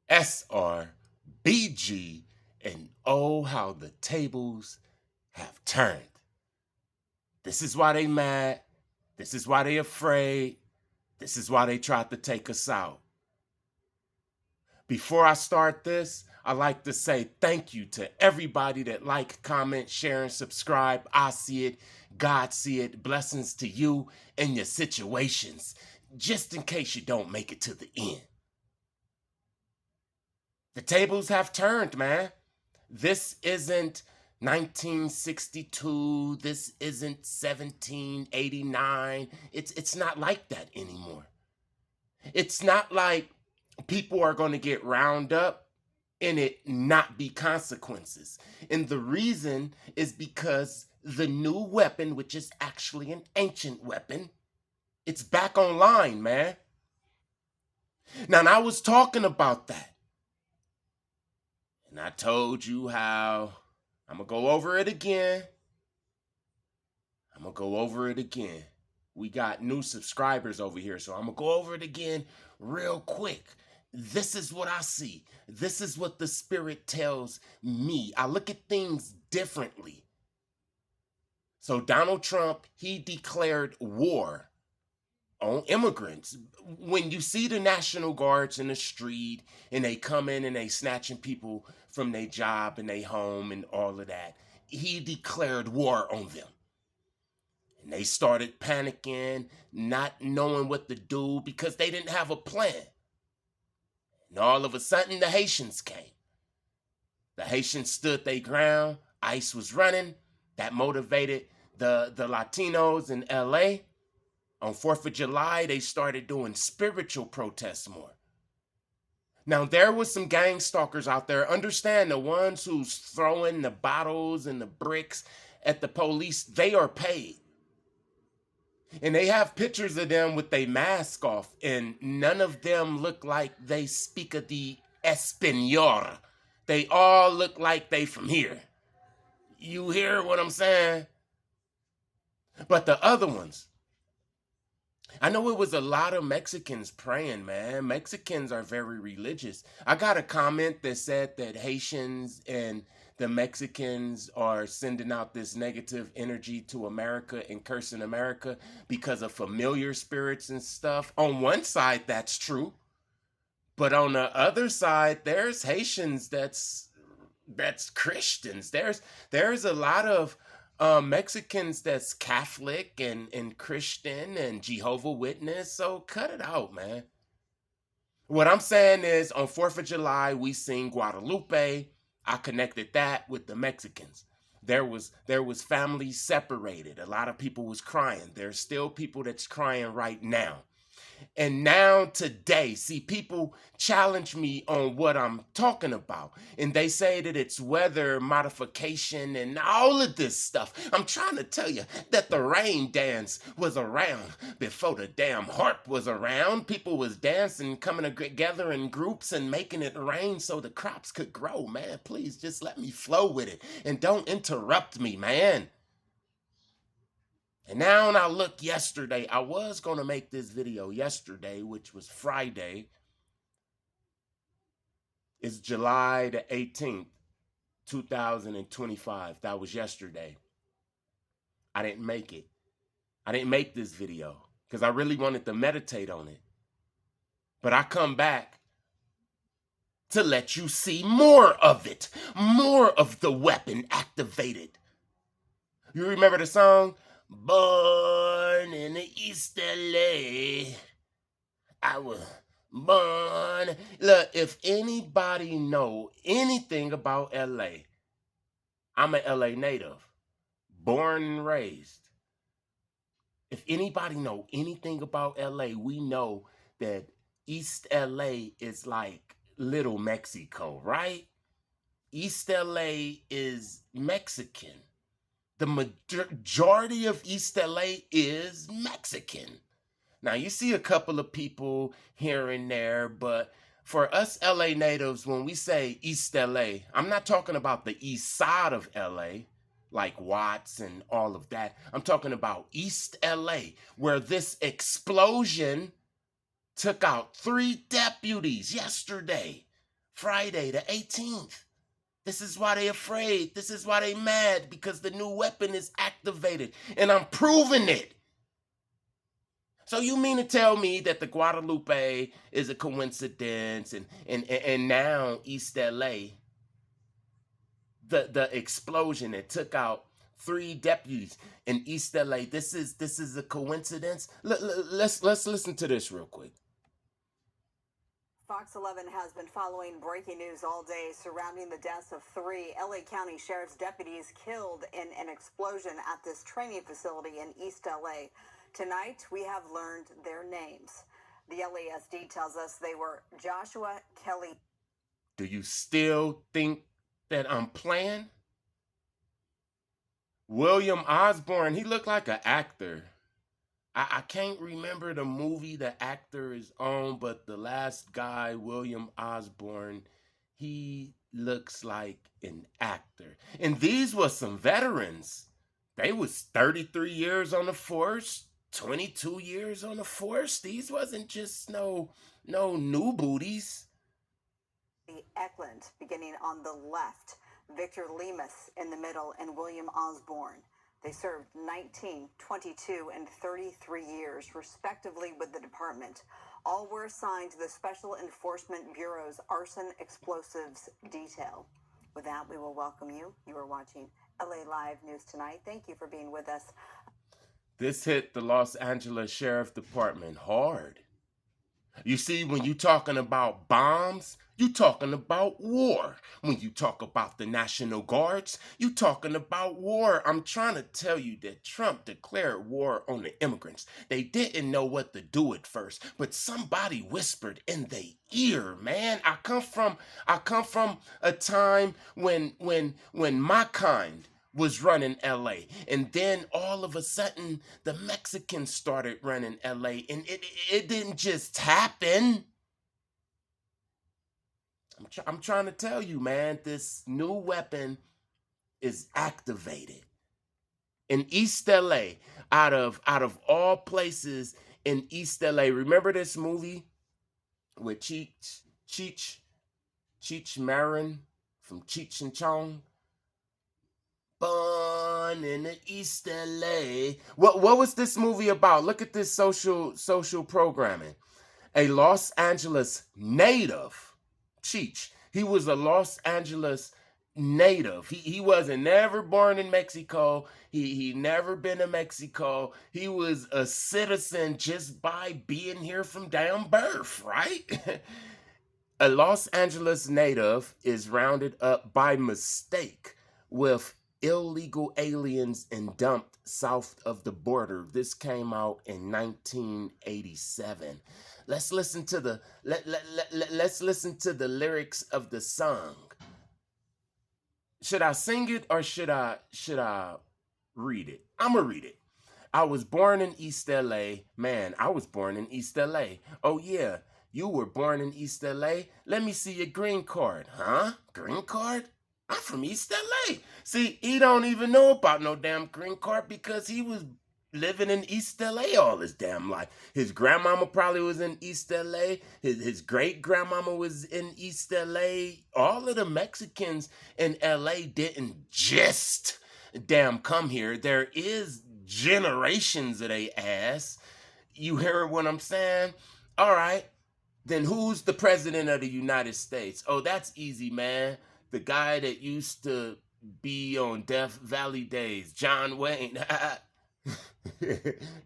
SR&BG, and oh, how the tables have turned. This is why they mad. This is why they afraid. This is why they tried to take us out. Before I start this, I like to say thank you to everybody that like, comment, share, and subscribe. I see it. God see it. Blessings to you and your situations, just in case you don't make it to the end. The tables have turned, man. This isn't 1962. This isn't 1789. It's not like that anymore. It's not like people are going to get round up and it not be consequences. And the reason is because the new weapon, which is actually an ancient weapon, it's back online, man. Now, I was talking about that. And I told you how I'm going to go over it again. We got new subscribers over here, so I'm going to go over it again real quick. This is what I see. This is what the Spirit tells me. I look at things differently. So Donald Trump, he declared war on immigrants. When you see the National Guards in the street and they come in and they snatching people from their job and their home and all of that, he declared war on them. And they started panicking, not knowing what to do because they didn't have a plan. And all of a sudden, the Haitians came. The Haitians stood their ground. ICE was running. That motivated the Latinos in LA. On 4th of July, they started doing spiritual protests more. Now, there was some gang stalkers out there. Understand, the ones who's throwing the bottles and the bricks at the police, they are paid. And they have pictures of them with their mask off, and none of them look like they speak of the Espanol. They all look like they from here. You hear what I'm saying? But the other ones, I know it was a lot of Mexicans praying, man. Mexicans are very religious. I got a comment that said that Haitians and the Mexicans are sending out this negative energy to America and cursing America because of familiar spirits and stuff. On one side, that's true. But on the other side, there's Haitians that's Christians. There's a lot of Mexicans that's Catholic and Christian and Jehovah Witness. So cut it out, man. What I'm saying is, on 4th of July, we sing Guadalupe. I connected that with the Mexicans. There was families separated. A lot of people was crying. There's still people that's crying right now. And now today, see, people challenge me on what I'm talking about. And they say that it's weather modification and all of this stuff. I'm trying to tell you that the rain dance was around before the damn harp was around. People was dancing, coming together in groups and making it rain so the crops could grow. Man, please just let me flow with it. And don't interrupt me, man. And now when I look yesterday, I was going to make this video yesterday, which was Friday. It's July the 18th, 2025. That was yesterday. I didn't make it. I didn't make this video because I really wanted to meditate on it. But I come back to let you see more of it, more of the weapon activated. You remember the song? Born in the East LA. I was born. Look, if anybody know anything about LA, I'm an LA native, born and raised. If anybody know anything about LA, we know that East LA is like Little Mexico, right? East LA is Mexican. The majority of East LA is Mexican. Now, you see a couple of people here and there, but for us LA natives, when we say East LA, I'm not talking about the east side of LA, like Watts and all of that. I'm talking about East LA, where this explosion took out 3 deputies yesterday. Friday the 18th. This is why they afraid. This is why they mad, because the new weapon is activated, and I'm proving it. So you mean to tell me that the Guadalupe is a coincidence, and now East LA, the explosion that took out 3 deputies in East LA, this is a coincidence? Let's listen to this real quick. Fox 11 has been following breaking news all day surrounding the deaths of 3 LA County Sheriff's deputies killed in an explosion at this training facility in East LA. Tonight, we have learned their names. The LASD tells us they were Joshua Kelly. Do you still think that I'm playing? William Osborne, he looked like an actor. I can't remember the movie the actor is on, but the last guy, William Osborne, he looks like an actor. And these were some veterans. They was 33 years on the force, 22 years on the force. These wasn't just no new booties. Eklund beginning on the left, Victor Lemus in the middle, and William Osborne. They served 19, 22, and 33 years, respectively, with the department. All were assigned to the Special Enforcement Bureau's Arson Explosives Detail. With that, we will welcome you. You are watching LA Live News Tonight. Thank you for being with us. This hit the Los Angeles Sheriff Department hard. You see, when you talking about bombs, you talking about war. When you talk about the National Guards, you talking about war. I'm trying to tell you that Trump declared war on the immigrants. They didn't know what to do at first, but somebody whispered in their ear, man. I come from a time when my kind was running LA, and then all of a sudden the Mexicans started running LA, and it didn't just happen. I'm trying to tell you, man, this new weapon is activated in East LA, out of all places in East LA. Remember this movie with Cheech Marin from Cheech and Chong? Born in the East LA. What was this movie about? Look at this social programming. A Los Angeles native, Cheech. He was a Los Angeles native. He wasn't never born in Mexico. He never been to Mexico. He was a citizen just by being here from down birth, right? A Los Angeles native is rounded up by mistake with illegal aliens and dumped south of the border. This came out in 1987. Let's listen to the let's listen to the lyrics of the song. Should I sing it or should I read it? I'm gonna read it. I was born in East LA. Man, I was born in East LA. Oh yeah, you were born in East LA? Let me see your green card. Huh? Green card? I'm from East LA. See, he don't even know about no damn green card because he was living in East LA all his damn life. His grandmama probably was in East LA. His great grandmama was in East LA. All of the Mexicans in LA didn't just damn come here. There is generations of they ass. You hear what I'm saying? All right. Then who's the president of the United States? Oh, that's easy, man. The guy that used to be on Death Valley Days, John Wayne.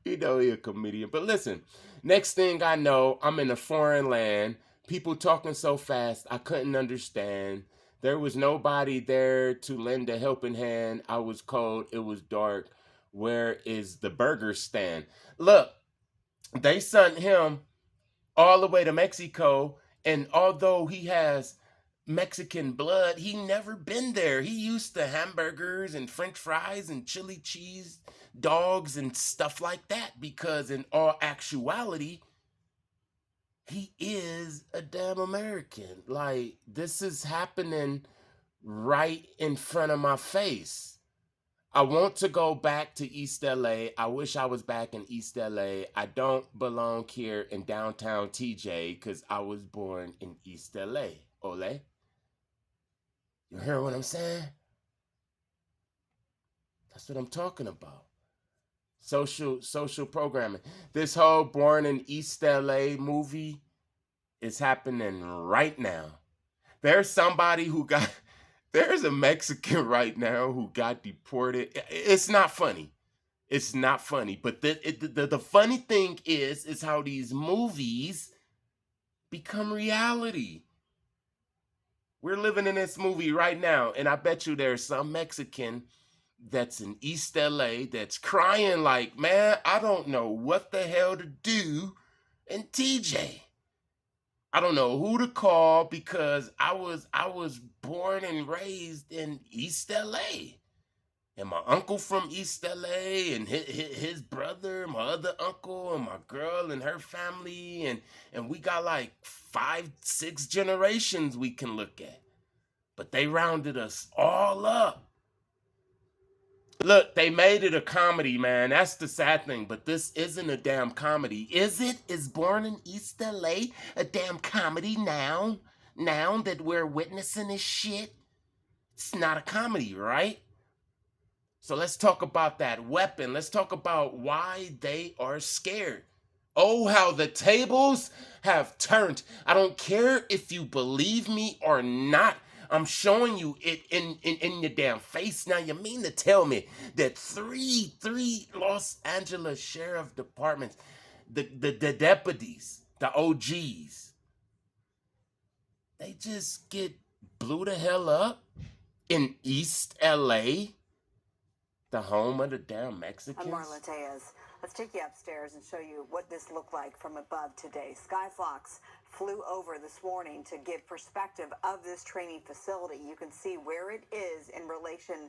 You know he a comedian. But listen, next thing I know, I'm in a foreign land. People talking so fast, I couldn't understand. There was nobody there to lend a helping hand. I was cold. It was dark. Where is the burger stand? Look, they sent him all the way to Mexico, and although he has Mexican blood, he never been there. He used to hamburgers and french fries and chili cheese dogs and stuff like that, because in all actuality, he is a damn American. Like, this is happening right in front of my face. I want to go back to East LA. I wish I was back in East LA. I don't belong here in downtown TJ because I was born in East LA. Ole. You hear what I'm saying? That's what I'm talking about. Social programming. This whole Born in East LA movie is happening right now. There's somebody who got there's a Mexican right now who got deported. It's not funny. It's not funny. But the funny thing is how these movies become reality. We're living in this movie right now, and I bet you there's some Mexican that's in East LA that's crying like, man, I don't know what the hell to do in TJ. I don't know who to call because I was born and raised in East LA. And my uncle from East LA and his brother, my other uncle, and my girl and her family, and we got like 5, 6 generations we can look at. But they rounded us all up. Look, they made it a comedy, man. That's the sad thing. But this isn't a damn comedy. Is it? Is Born in East LA a damn comedy now? Now that we're witnessing this shit? It's not a comedy, right? So let's talk about that weapon. Let's talk about why they are scared. Oh, how the tables have turned. I don't care if you believe me or not. I'm showing you it in your damn face. Now, you mean to tell me that three Los Angeles Sheriff Departments, the deputies, the OGs, they just get blew the hell up in East LA? The home of the damn Mexicans? I'm Marla Tejas. Let's take you upstairs and show you what this looked like from above today. Skyfox flew over this morning to give perspective of this training facility. You can see where it is in relation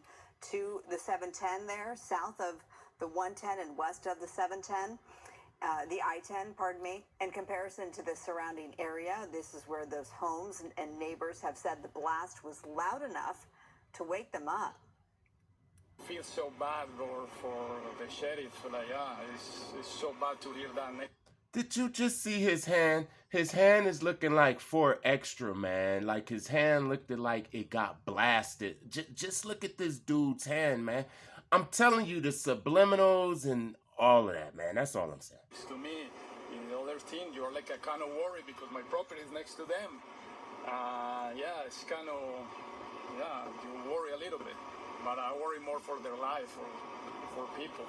to the 710 there, south of the 110 and west of the 710. The I-10, pardon me, in comparison to the surrounding area. This is where those homes and neighbors have said the blast was loud enough to wake them up. Feel so bad for the sheriff. Like, yeah, it's so bad to hear that. Did you just see his hand? His hand is looking like 4 extra, man. Like his hand looked like it got blasted. Just look at this dude's hand, man. I'm telling you, the subliminals and all of that, man. That's all I'm saying. To me, in the other thing, you're like a kind of worried because my property is next to them. Yeah, it's kind of, yeah, you worry a little bit. But I worry more for their life, for people.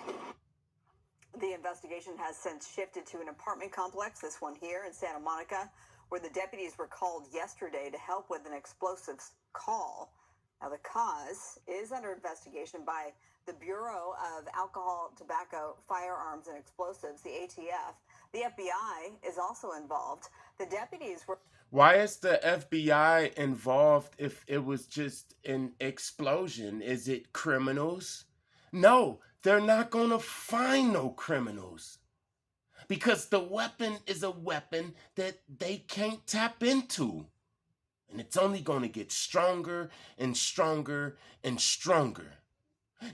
The investigation has since shifted to an apartment complex, this one here in Santa Monica, where the deputies were called yesterday to help with an explosives call. Now, the cause is under investigation by the Bureau of Alcohol, Tobacco, Firearms, and Explosives, the ATF. The FBI is also involved. The deputies were... Why is the FBI involved if it was just an explosion? Is it criminals? No, they're not going to find no criminals because the weapon is a weapon that they can't tap into. And it's only going to get stronger and stronger and stronger.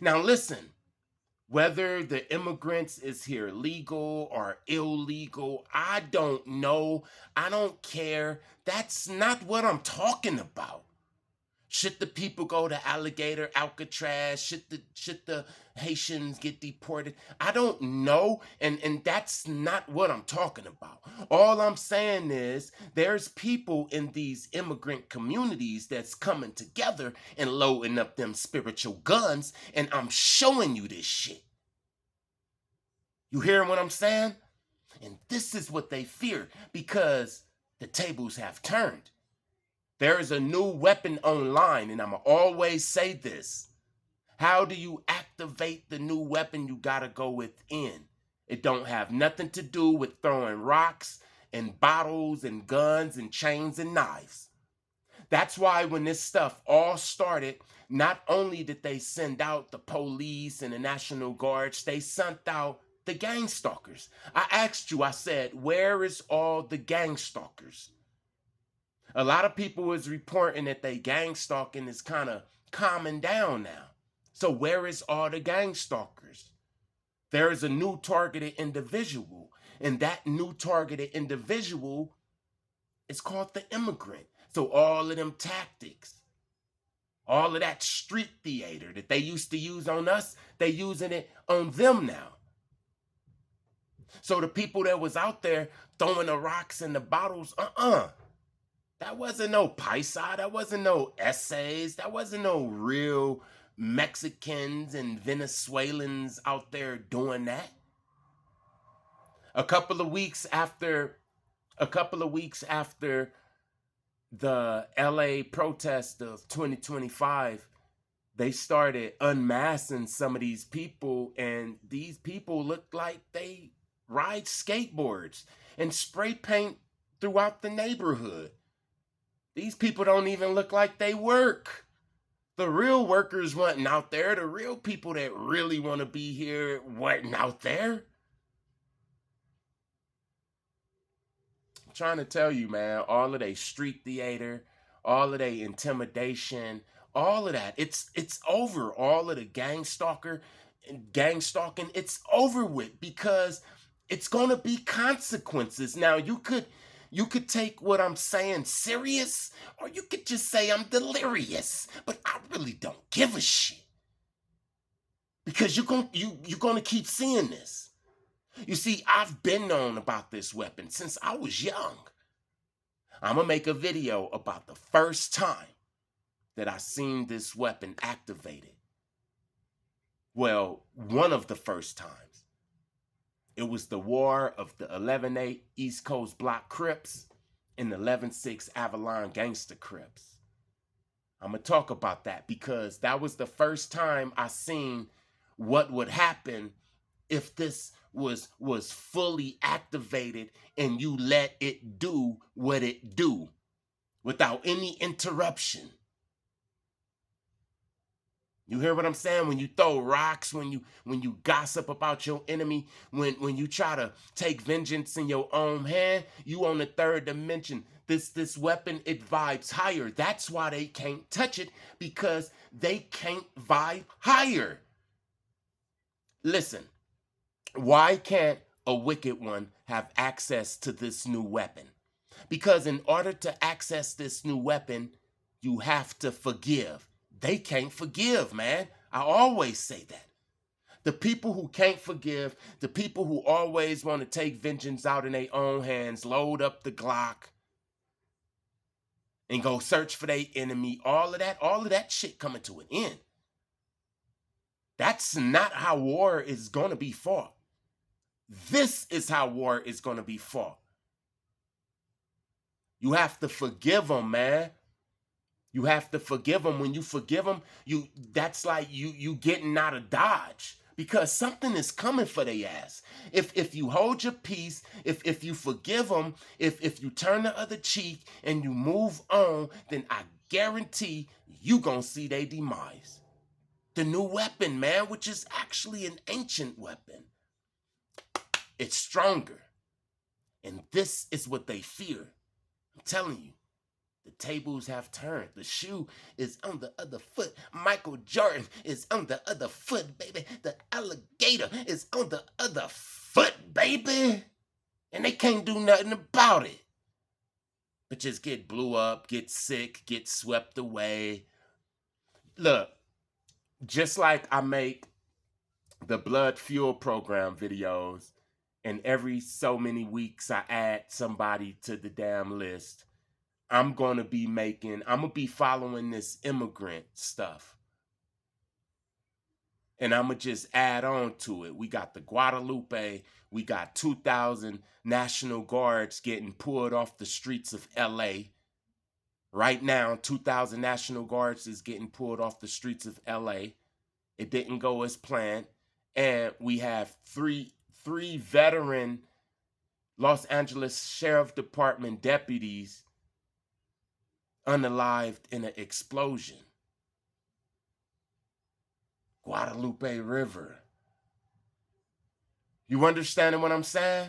Now listen, whether the immigrants is here legal or illegal, I don't know. I don't care. That's not what I'm talking about. Should the people go to Alligator, Alcatraz? Should the Haitians get deported? I don't know, and that's not what I'm talking about. All I'm saying is there's people in these immigrant communities that's coming together and loading up them spiritual guns, and I'm showing you this shit. You hearing what I'm saying? And this is what they fear because the tables have turned. There is a new weapon online, and I'm going to always say this. How do you activate the new weapon? You got to go within. It don't have nothing to do with throwing rocks and bottles and guns and chains and knives. That's why when this stuff all started, not only did they send out the police and the National Guards, they sent out the gang stalkers. I asked you, I said, where is all the gang stalkers? A lot of people is reporting that they gang stalking is kind of calming down now. So where is all the gang stalkers? There is a new targeted individual, and that new targeted individual is called the immigrant. So all of them tactics, all of that street theater that they used to use on us, they using it on them now. So the people that was out there throwing the rocks and the bottles, that wasn't no paisa, that wasn't no essays, that wasn't no real Mexicans and Venezuelans out there doing that. A couple of weeks after the LA protest of 2025, they started unmasking some of these people, and these people looked like they ride skateboards and spray paint throughout the neighborhood. These people don't even look like they work. The real workers wasn't out there. The real people that really want to be here wasn't out there. I'm trying to tell you, man, all of they street theater, all of they intimidation, all of that, it's over. All of the gang stalking, it's over with, because it's gonna be consequences. Now you could take what I'm saying serious, or you could just say I'm delirious, but I really don't give a shit, because you're gonna keep seeing this. You see, I've been known about this weapon since I was young. I'm gonna make a video about the first time that I seen this weapon activated. Well, one of the first times. It was the war of the 11-8 East Coast Block Crips and the 11-6 Avalon Gangster Crips. I'm gonna talk about that, because that was the first time I seen what would happen if this was fully activated and you let it do what it do without any interruption. You hear what I'm saying? When you throw rocks, when you gossip about your enemy, when you try to take vengeance in your own hand, you on the third dimension. This weapon, it vibes higher. That's why they can't touch it, because they can't vibe higher. Listen, why can't a wicked one have access to this new weapon? Because in order to access this new weapon, you have to forgive. They can't forgive, man. I always say that. The people who can't forgive, the people who always want to take vengeance out in their own hands, load up the Glock and go search for their enemy, all of that shit coming to an end. That's not how war is going to be fought. This is how war is going to be fought. You have to forgive them, man. You have to forgive them. When you forgive them, that's like you getting out of Dodge, because something is coming for their ass. If you hold your peace, if you forgive them, if you turn the other cheek and you move on, then I guarantee you gonna see their demise. The new weapon, man, which is actually an ancient weapon. It's stronger. And this is what they fear. I'm telling you, the tables have turned. The shoe is on the other foot. Michael Jordan is on the other foot, baby. The alligator is on the other foot, baby. And they can't do nothing about it. But just get blew up, get sick, get swept away. Look, just like I make the Blood Fuel Program videos, and every so many weeks I add somebody to the damn list, I'm going to be following this immigrant stuff. And I'm going to just add on to it. We got the Guadalupe, we got 2,000 National Guards getting pulled off the streets of LA. Right now, 2,000 National Guards is getting pulled off the streets of LA. It didn't go as planned. And we have three veteran Los Angeles Sheriff Department deputies unalived in an explosion. Guadalupe River. You understanding what I'm saying?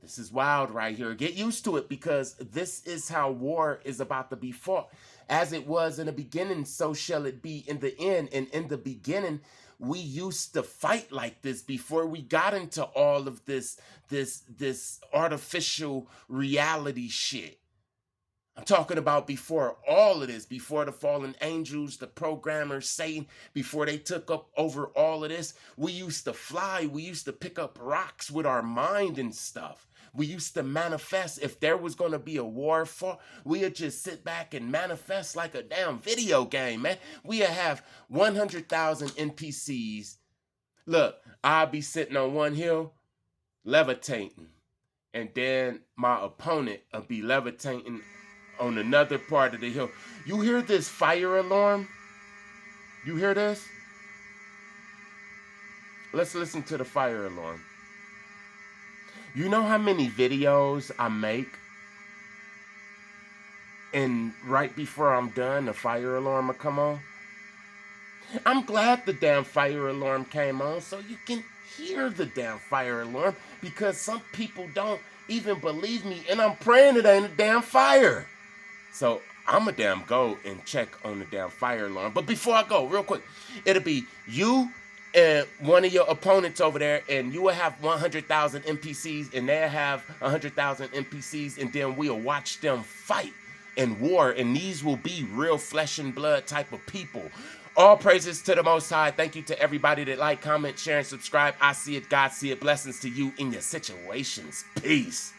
This is wild right here. Get used to it, because this is how war is about to be fought. As it was in the beginning, so shall it be in the end. And in the beginning, we used to fight like this before we got into all of this artificial reality shit. I'm talking about before all of this, before the fallen angels, the programmers, Satan, before they took up over all of this. We used to fly. We used to pick up rocks with our mind and stuff. We used to manifest. If there was going to be a war for, we'd just sit back and manifest like a damn video game, man. We'd have 100,000 NPCs. Look, I'd be sitting on one hill, levitating. And then my opponent would be levitating on another part of the hill. You hear this fire alarm? You hear this? Let's listen to the fire alarm. You know how many videos I make? And right before I'm done, the fire alarm will come on? I'm glad the damn fire alarm came on so you can hear the damn fire alarm, because some people don't even believe me, and I'm praying it ain't a damn fire. So I'm a damn go and check on the damn fire alarm. But before I go, real quick, it'll be you and one of your opponents over there, and you will have 100,000 NPCs, and they'll have 100,000 NPCs, and then we'll watch them fight in war, and these will be real flesh and blood type of people. All praises to the Most High. Thank you to everybody that like, comment, share, and subscribe. I see it, God see it. Blessings to you in your situations. Peace.